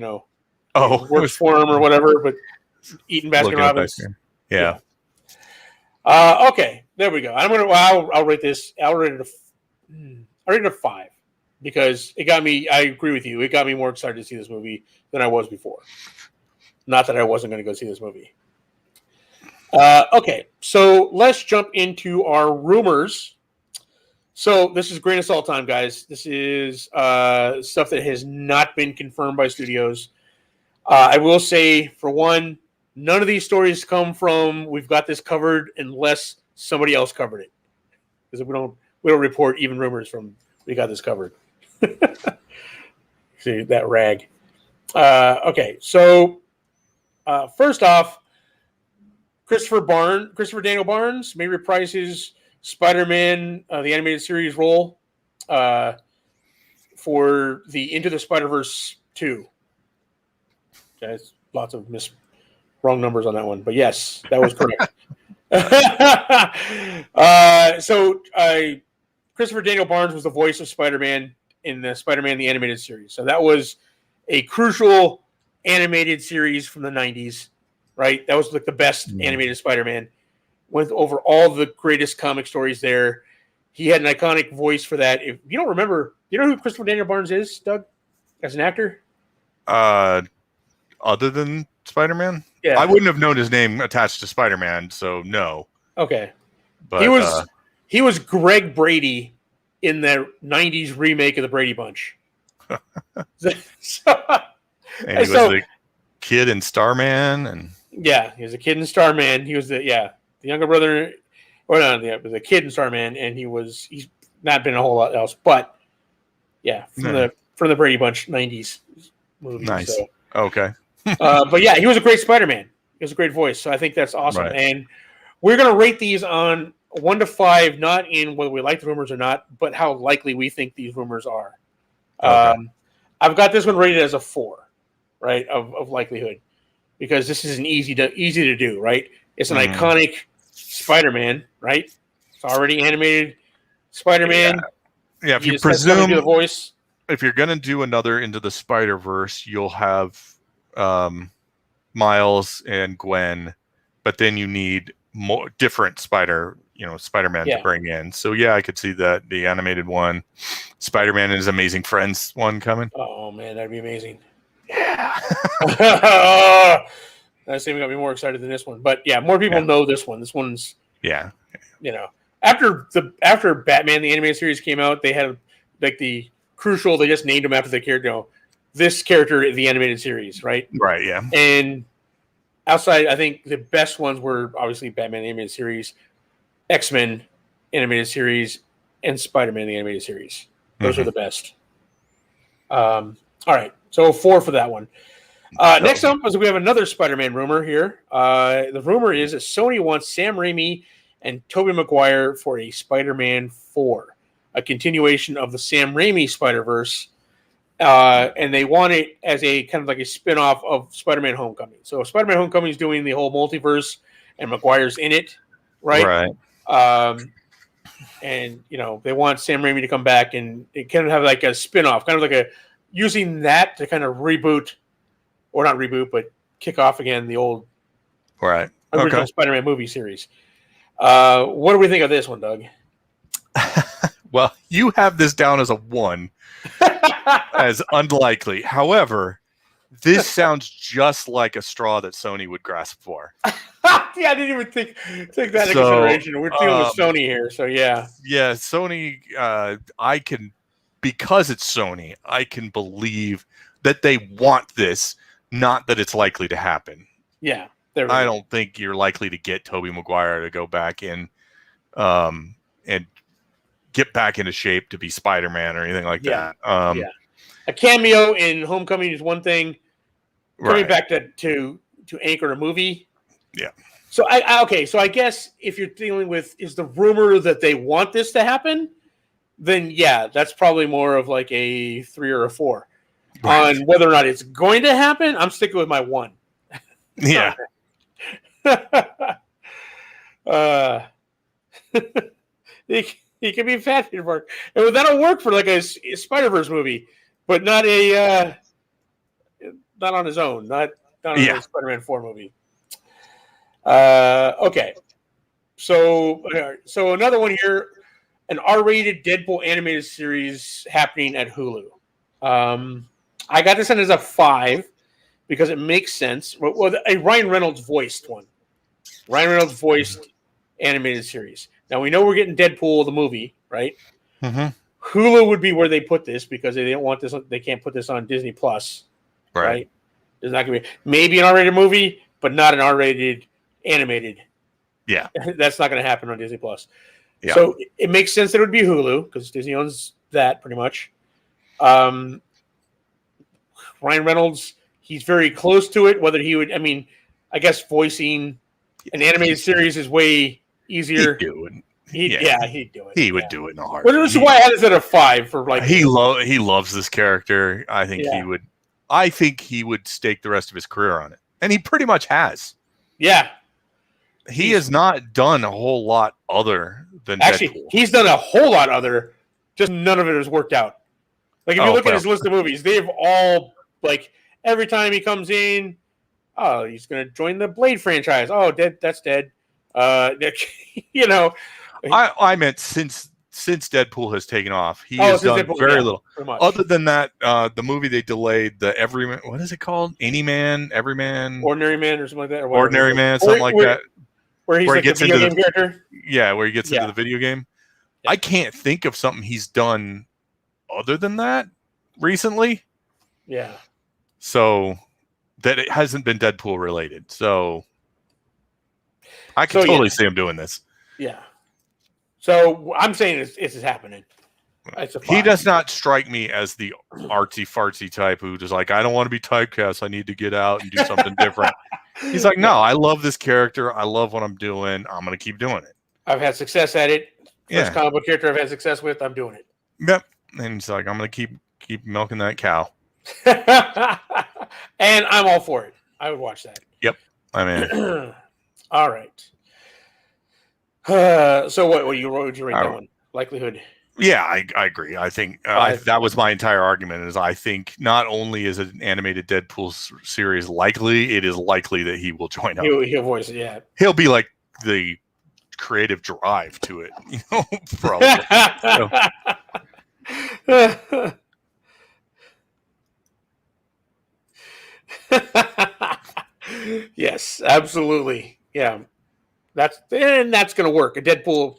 works for him or whatever, but eating Baskin Robbins. Yeah. Okay, there we go. I'll rate this. I'll rate it a 5 because it got me. I agree with you. It got me more excited to see this movie than I was before. Not that I wasn't going to go see this movie. Okay, so let's jump into our rumors. So this is grain of salt time, guys. This is stuff that has not been confirmed by studios. I will say, for one, none of these stories come from "we've got this covered" unless somebody else covered it, because we don't report even rumors from "we got this covered." See that rag. Okay, so first off, Christopher Daniel Barnes may reprise his Spider-Man, the animated series role for the Into the Spider-Verse 2. There's lots of wrong numbers on that one, but yes, that was correct. So Christopher Daniel Barnes was the voice of Spider-Man in the Spider-Man the Animated Series. So that was a crucial animated series from the 90s, right? That was like the best animated Spider-Man. Went over all the greatest comic stories there. he had an iconic voice for that. If you don't remember, you know who Christopher Daniel Barnes is, Doug, as an actor? Other than Spider-Man, Yeah, I wouldn't have known his name attached to Spider-Man, so no. okay. But he was Greg Brady in the '90s remake of the Brady Bunch. and he was the kid in Starman, and yeah, he was a kid in Starman. He was the younger brother, or not, the kid in Starman, and he's not been a whole lot else, but yeah, from the Brady Bunch '90s movie. Nice. So. Okay. But yeah, he was a great Spider-Man. He has a great voice, so I think that's awesome. Right. And we're gonna rate these on 1 to 5, not in whether we like the rumors or not, but how likely we think these rumors are. Okay. I've got this one rated as a 4, right, of likelihood, because this is an easy to do, right? It's an iconic Spider-Man, right? It's already animated Spider-Man. Yeah, if you do the voice. If you're gonna do another Into the Spider-Verse, you'll have Miles and Gwen, but then you need more different Spider-Man to bring in. So yeah, I could see that the animated one, Spider-Man and His Amazing Friends one coming. Oh man, that'd be amazing. Yeah. That's even got me more excited than this one. But yeah, more people know this one. This one's after Batman the animated series came out, they had like the crucial. They just named him after the character. This character in the animated series, right? Right. Yeah. And outside, I think the best ones were obviously Batman the animated series, X-Men animated series, and Spider-Man the animated series. Those are the best. All right, so 4 for that one. Next up is we have another Spider-Man rumor here. The rumor is that Sony wants Sam Raimi and Tobey Maguire for a Spider-Man 4, a continuation of the Sam Raimi Spider-Verse. And they want it as a kind of like a spin-off of Spider-Man Homecoming. So Spider-Man Homecoming is doing the whole multiverse, and Maguire's in it, right? Right. And they want Sam Raimi to come back, and it kind of have like a spin-off, kind of like using that to kind of reboot, or not reboot, but kick off again the old original Spider-Man movie series. What do we think of this one, Doug? Well, you have this down as a 1. As unlikely. However, this sounds just like a straw that Sony would grasp for. Yeah, I didn't even take that into consideration. We're dealing with Sony here, so yeah. Yeah, Sony, because it's Sony, I can believe that they want this, not that it's likely to happen. Yeah. I don't think you're likely to get Tobey Maguire to go back in and get back into shape to be Spider-Man or anything like that. A cameo in Homecoming is one thing. Coming back to anchor a movie. Yeah. So I guess if you're dealing with is the rumor that they want this to happen, then yeah, that's probably more of like a 3 or a 4. Right. On whether or not it's going to happen, I'm sticking with my 1. Yeah. He can be fat, and that'll work for like a Spider-Verse movie, but not not on his own, not on a Spider-Man 4 movie. Okay, so another one here, an R-rated Deadpool animated series happening at Hulu. I got this one as a 5 because it makes sense. Well, a Ryan Reynolds voiced one. Ryan Reynolds voiced animated series. Now we know we're getting Deadpool the movie, right? Mm-hmm. Hulu would be where they put this because they don't want this. They can't put this on Disney Plus, right? There's not going to be maybe an R-rated movie, but not an R-rated animated. Yeah, that's not going to happen on Disney Plus. Yeah. So it makes sense that it would be Hulu because Disney owns that pretty much. Ryan Reynolds, he's very close to it. Whether he would, I guess voicing an animated series is way easier. He'd do it. He'd do it. He would do it in a heartbeat. Well, this is why I had it at a 5 for like. He loves this character. I think he would. I think he would stake the rest of his career on it, and he pretty much has. Yeah. He has not done a whole lot other than actually. Deadpool. He's done a whole lot other. Just none of it has worked out. Like if you look at his list of movies, they've all like every time he comes in, oh, he's going to join the Blade franchise. Oh, that's dead. I meant since since Deadpool has taken off, he has done very little. Other than that, the movie they delayed, the Everyman, what is it called? Anyman, Everyman, Ordinary Man, or something like that. Or Ordinary Man, something like that. Where he's like the video game character. Yeah, where he gets into the video game. Yeah. I can't think of something he's done other than that recently. Yeah. So that it hasn't been Deadpool related. So I can totally see him doing this. Yeah. So I'm saying it's happening. He does not strike me as the artsy fartsy type who just like, I don't want to be typecast. I need to get out and do something different. He's like, no, I love this character. I love what I'm doing. I'm going to keep doing it. I've had success at it. First comic book character I've had success with, I'm doing it. Yep. And he's like, I'm going to keep milking that cow. And I'm all for it. I would watch that. Yep. I mean, all right. So what would you rate that one? Likelihood? Yeah, I agree. I think that was my entire argument. Is I think not only is an animated Deadpool series likely, it is likely that he will join up. He'll voice it. Yeah, he'll be like the creative drive to it. You know, probably. Yes, absolutely. Yeah, that's going to work. A Deadpool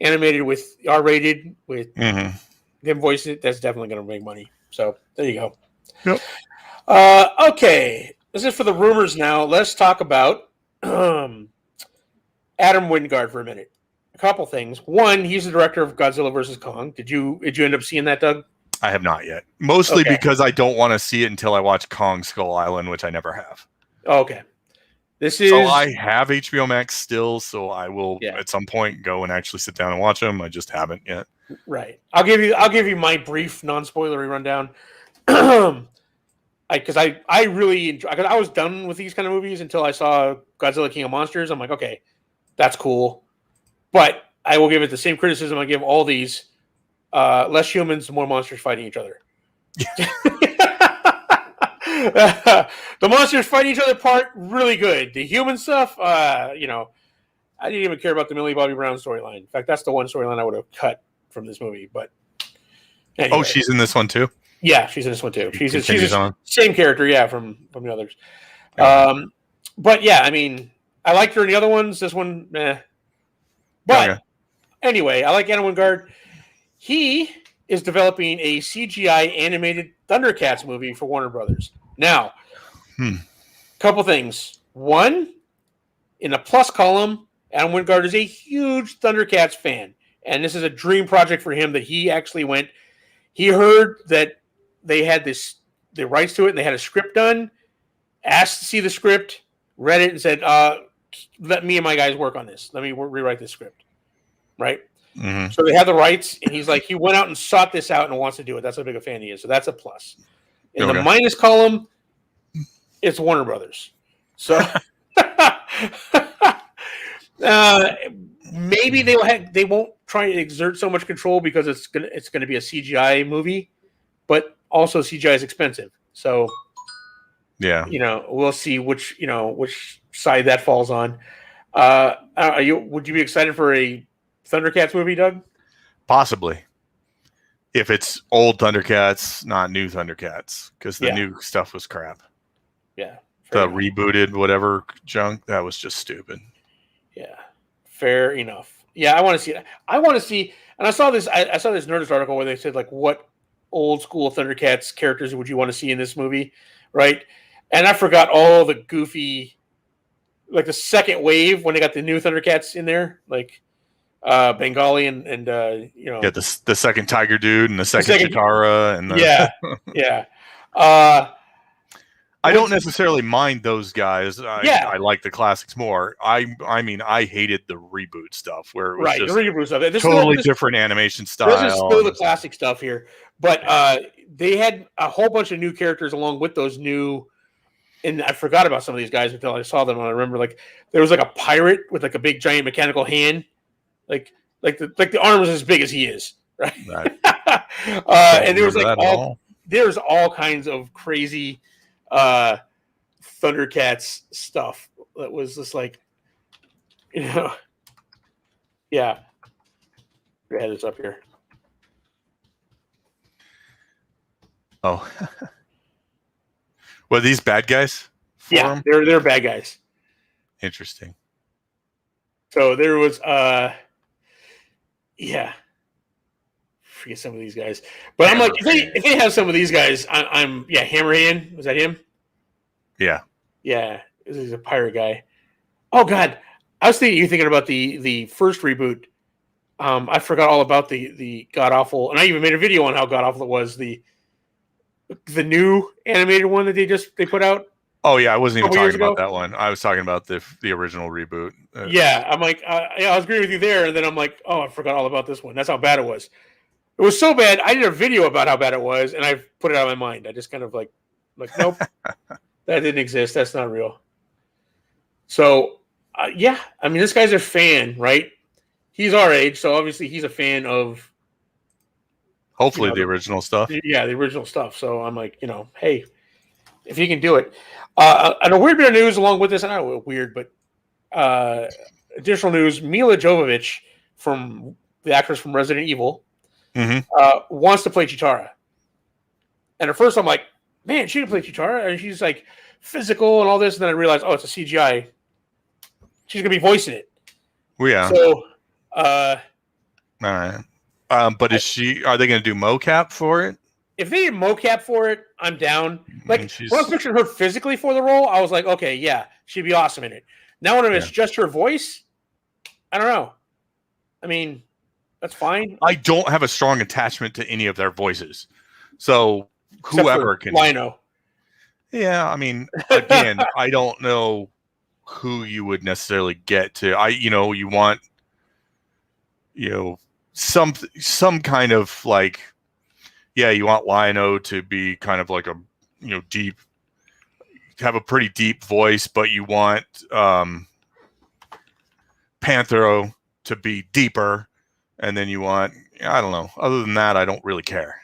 animated with R-rated with him voicing it, that's definitely going to make money. So there you go. Yep. Okay, this is for the rumors now. Let's talk about Adam Wingard for a minute. A couple things. One, he's the director of Godzilla vs. Kong. Did you end up seeing that, Doug? I have not yet. Mostly because I don't want to see it until I watch Kong Skull Island, which I never have. Okay. So I have HBO Max still, so I will at some point go and actually sit down and watch them. I just haven't yet. Right. I'll give you my brief non-spoilery rundown. Because I really enjoy. Cause I was done with these kind of movies until I saw Godzilla King of Monsters. I'm like, okay, that's cool, but I will give it the same criticism I give all these: less humans, more monsters fighting each other. The monsters fighting each other part really good. The human stuff, I didn't even care about the Millie Bobby Brown storyline. In fact, that's the one storyline I would have cut from this movie. But anyway. Oh, she's in this one too. Yeah, she's in this one too. She's the same character, from the others. But yeah, I mean, I liked her in the other ones. This one, meh. But anyway, I like Adam Wingard. He is developing a CGI animated Thundercats movie for Warner Brothers. Now, couple things. One, in the plus column, Adam Wingard is a huge Thundercats fan. And this is a dream project for him that he actually went. He heard that they had the rights to it and they had a script done, asked to see the script, read it and said, let me and my guys work on this. Let me rewrite this script. Right? Mm-hmm. So they had the rights, and he's like, he went out and sought this out and wants to do it. That's how big a fan he is. So that's a plus. In the minus column, it's Warner Brothers. So maybe they won't try to exert so much control because it's gonna be a CGI movie, but also CGI is expensive. So we'll see which side that falls on. Would you be excited for a Thundercats movie, Doug? Possibly. If it's old Thundercats, not new Thundercats, because the new stuff was crap. Yeah. The rebooted whatever junk, that was just stupid. Yeah. Fair enough. Yeah, I want to see it. I want to see, and I saw this Nerdist article where they said, like, what old school Thundercats characters would you want to see in this movie, right? And I forgot all the goofy, like the second wave when they got the new Thundercats in there, like Bengali and the second Tiger Dude and the second Chitara and I don't necessarily mind those guys. I like the classics more. I mean, I hated the reboot stuff where it was just the reboot stuff. Totally different animation style. This is still the classic stuff here, but they had a whole bunch of new characters along with those new. And I forgot about some of these guys until I saw them. And I remember, like, there was like a pirate with like a big giant mechanical hand. Like the arm was as big as he is, right? And there was like there's all kinds of crazy Thundercats stuff that was just like, Your head is up here. Oh. Well, these bad guys? Yeah, they're bad guys. Interesting. So there was forget some of these guys. But I'm like, if they have some of these guys, I'm Hammerhand. Was that him? Yeah. Yeah. He's a pirate guy. Oh God. I was thinking about the first reboot. I forgot all about the god awful, and I even made a video on how god awful it was. The new animated one that they put out. Oh yeah, I wasn't even talking about that one. I was talking about the original reboot. Yeah, I'm like, I was agreeing with you there, and then I'm like, oh, I forgot all about this one. That's how bad it was. It was so bad. I did a video about how bad it was, and I put it out of my mind. I just kind of like nope, that didn't exist. That's not real. So, I mean, this guy's a fan, right? He's our age, so obviously he's a fan of. Hopefully, the original stuff. Yeah, the original stuff. So I'm like, hey, if you can do it. And a weird bit of news along with this, and I don't know, weird, but additional news: Mila Jovovich, from the actress from Resident Evil, wants to play Chitara. And at first, I'm like, man, she can play Chitara, and she's like physical and all this. And then I realized, oh, it's a CGI. She's gonna be voicing it. Well, yeah. So, all right. But are they going to do mocap for it? If they did mocap for it, I'm down. Like, when I was picturing her physically for the role, I was like, okay, yeah, she'd be awesome in it. Now when it's just her voice, I don't know. I mean, that's fine. I don't have a strong attachment to any of their voices. So whoever can. Lino. Yeah, I mean, again, I don't know who you would necessarily get to. You want, some kind of like, you want Lino to be kind of like a, deep, have a pretty deep voice, but you want Panthero to be deeper, and then you want, I don't know. Other than that, I don't really care.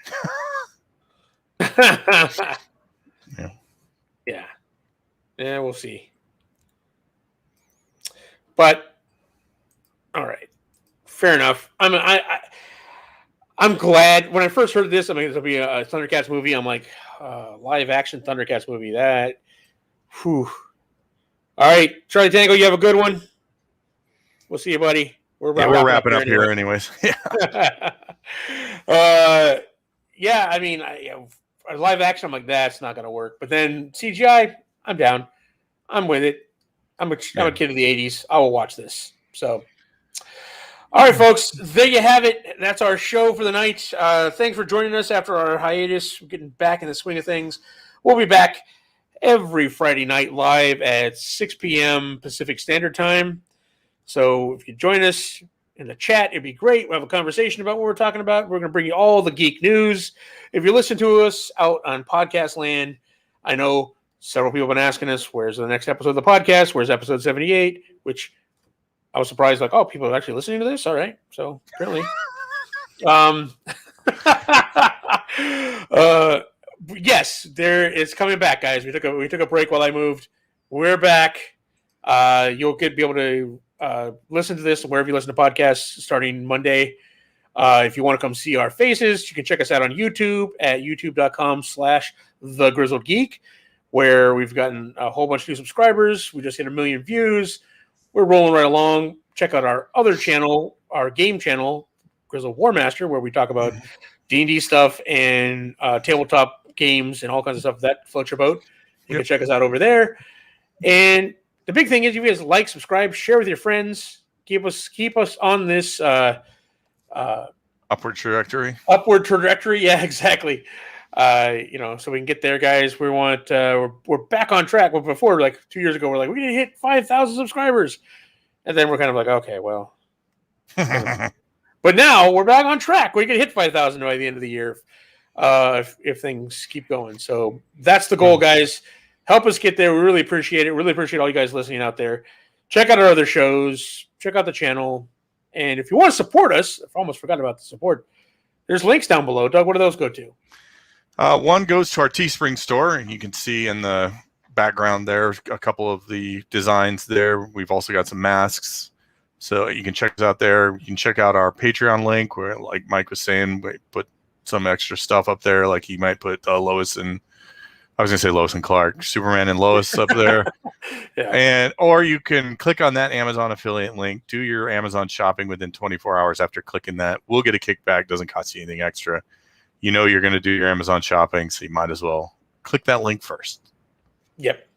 Yeah, we'll see. But all right. Fair enough. I'm glad when I first heard this. I mean, it'll be a Thundercats movie. I'm like, live action Thundercats movie. That, whew. All right, Charlie Tango, you have a good one. We'll see you, buddy. We're wrapping up here, anyways. I mean, a live action. I'm like, that's not gonna work. But then CGI, I'm down. I'm with it. I'm a kid of the '80s. I will watch this. So. All right, folks, there you have it. That's our show for the night. Thanks for joining us after our hiatus. We're getting back in the swing of things. We'll be back every Friday night live at 6 p.m. Pacific Standard Time. So if you join us in the chat, it'd be great. We'll have a conversation about what we're talking about. We're going to bring you all the geek news. If you listen to us out on podcast land, I know several people have been asking us, where's the next episode of the podcast? Where's episode 78? Which I was surprised, like, oh, people are actually listening to this? All right. So, apparently. Yes, it's coming back, guys. We took a break while I moved. We're back. You'll be able to listen to this wherever you listen to podcasts starting Monday. If you want to come see our faces, you can check us out on YouTube at youtube.com/The Grizzled Geek, where we've gotten a whole bunch of new subscribers. We just hit 1 million views. We're rolling right along. Check out our other channel, our game channel, Grizzled War Master, where we talk about D&D stuff and tabletop games and all kinds of stuff that floats your boat. You can check us out over there. And the big thing is, you guys like, subscribe, share with your friends. Keep us on this upward trajectory. Upward trajectory, yeah, exactly. So we can get there, guys. We want we're back on track. But before, like 2 years ago, we're like, we're gonna hit 5,000 subscribers, and then we're kind of like, okay, well. But now we're back on track. We're gonna hit 5,000 by the end of the year, if things keep going. So that's the goal, guys. Help us get there. We really appreciate it. Really appreciate all you guys listening out there. Check out our other shows. Check out the channel. And if you want to support us, I almost forgot about the support. There's links down below. Doug, what do those go to? One goes to our Teespring store, and you can see in the background there a couple of the designs there. We've also got some masks, So you can check us out there. You can check out our Patreon link where, like Mike was saying, we put some extra stuff up there. Like he might put Lois and Clark, Superman and Lois up there. Or you can click on that Amazon affiliate link, do your Amazon shopping within 24 hours after clicking that. We'll get a kickback. Doesn't cost you anything extra. You know you're going to do your Amazon shopping, so you might as well click that link first. Yep.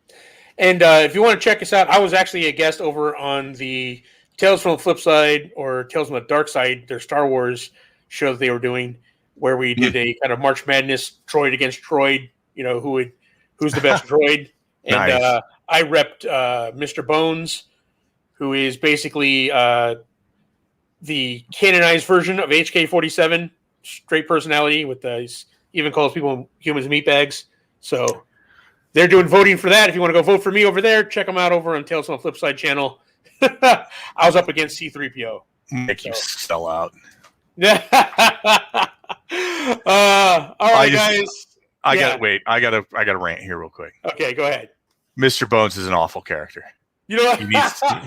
And if you want to check us out, I was actually a guest over on the Tales from the Flip Side or Tales from the Dark Side, their Star Wars show that they were doing, where we did a kind of March Madness droid against droid, who's the best droid. And Nice. I repped Mr. Bones, who is basically the canonized version of HK-47, straight personality with even calls people humans meatbags. So they're doing voting for that. If you want to go vote for me over there, check them out over on Tales on the Flip Side channel. I was up against C-3PO. Make you sell out. All right, guys. I got a rant here real quick. Okay, go ahead. Mr. Bones is an awful character. You know what?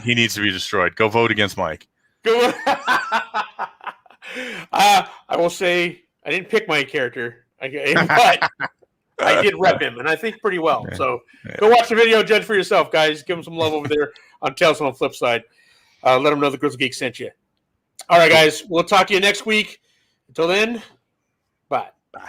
He needs to be destroyed. Go vote against Mike. Go. I will say I didn't pick my character, but I did rep him, and I think pretty well. So go watch the video, judge for yourself, guys. Give him some love over there on Tales on the Flip Side. Let them know the Grizzled Geek sent you. All right, guys. We'll talk to you next week. Until then, bye. Bye.